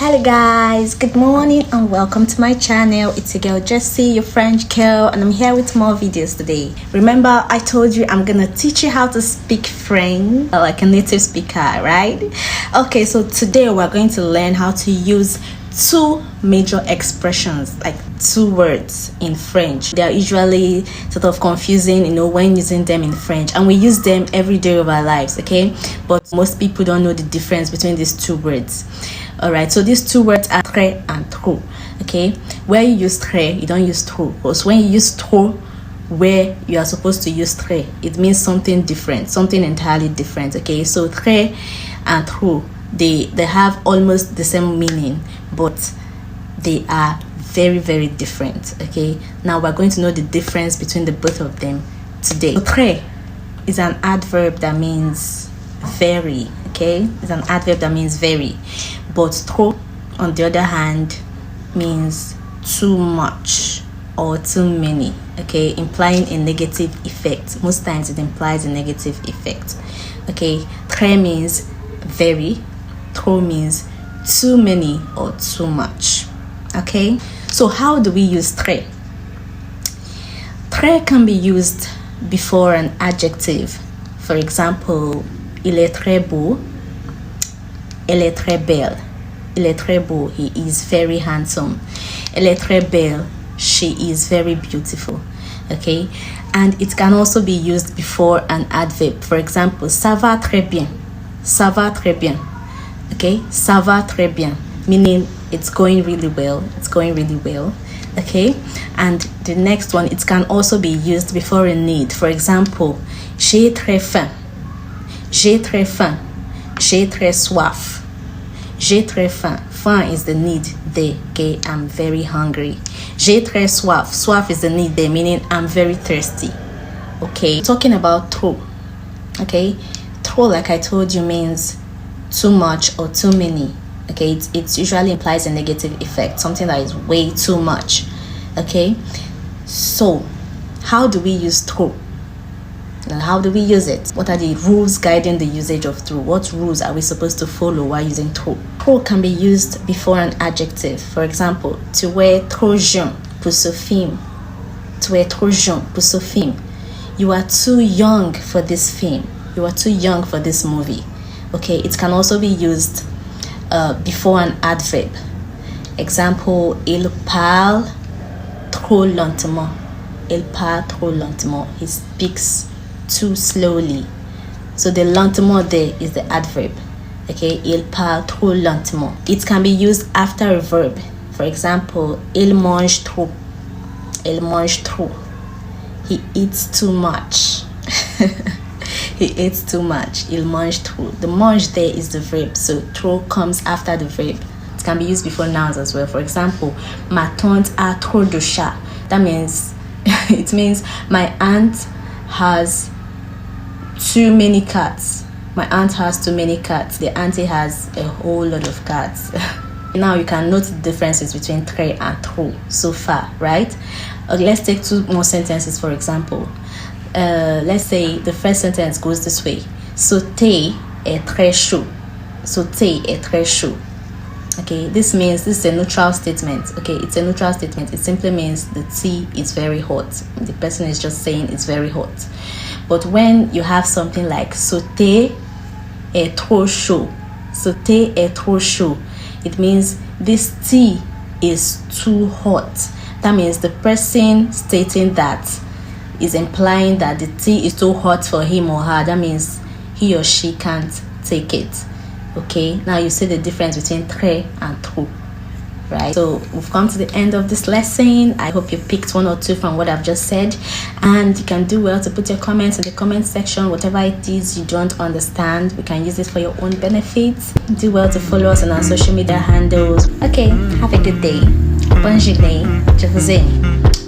Hello guys, good morning and welcome to my channel. It's your girl Jessie, your French girl, and I'm here with more videos today. Remember, I told you I'm gonna teach you how to speak French like a native speaker, right? Okay, so today we're going to learn how to use two major expressions, like two words in French. They are usually sort of confusing, when using them in French, and we use them every day of our lives, okay? But most people don't know the difference between these two words. All right, so these two words are très and trop, okay? Where you use très, you don't use trop. Because when you use trop, where you are supposed to use très, it means something different, something entirely different, okay? So très and trop, they have almost the same meaning, but they are very, very different, okay? Now we're going to know the difference between the both of them today. So très is an adverb that means very, okay? It's an adverb that means very. But trop, on the other hand, means too much or too many, okay? Implying a negative effect. Most times it implies a negative effect, okay? Très means very, trop means too many or too much, okay? So how do we use très? Très can be used before an adjective. For example, il est très beau, elle est très belle. Il est très beau, he is very handsome. Elle est très belle, she is very beautiful, okay? And it can also be used before an adverb. For example, ça va très bien, ça va très bien, okay? Ça va très bien, meaning it's going really well, it's going really well, okay? And the next one, it can also be used before a need. For example, j'ai très faim, j'ai très faim, j'ai très soif. J'ai très faim. Faim is the need there, okay? I'm very hungry. J'ai très soif. Soif is the need there, meaning I'm very thirsty, okay? Talking about trop, okay? Trop, like I told you, means too much or too many, okay? It usually implies a negative effect, something that is way too much, okay? So, how do we use trop? And how do we use it? What are the rules guiding the usage of trop? What rules are we supposed to follow while using trop? Trop can be used before an adjective. For example, tu es trop jeune pour ce film. Tu es trop jeune pour ce film. You are too young for this film. You are too young for this movie. Okay, it can also be used before an adverb. Example, il parle trop lentement. Il parle trop lentement. He speaks too slowly. So the lentement there is the adverb, okay? Il parle trop lentement. It can be used after a verb. For example, il mange trop. Il mange trop. He eats too much. He eats too much. Il mange trop. The mange there is the verb, so trop comes after the verb. It can be used before nouns as well. For example, ma tante a trop de chats. That means it means my aunt has too many cats. My aunt has too many cats. The auntie has a whole lot of cats. Now you can note the differences between très and trop so far, right? Let's take two more sentences, for example. Let's say the first sentence goes this way. Ce thé est très chaud. Ce thé est très chaud. Okay, this means this is a neutral statement. Okay, it's a neutral statement. It simply means the tea is very hot. The person is just saying it's very hot. But when you have something like ce thé est trop chaud, ce thé est trop chaud, it means this tea is too hot. That means the person stating that is implying that the tea is too hot for him or her. That means he or she can't take it. Okay, now you see the difference between très and trop, right? So we've come to the end of this lesson. I hope you picked one or two from what I've just said, and you can do well to put your comments in the comment section. Whatever it is you don't understand, we can use it for your own benefit. Do well to follow us on our social media handles. Okay, have a good day. Bonne journée. Je vous aime.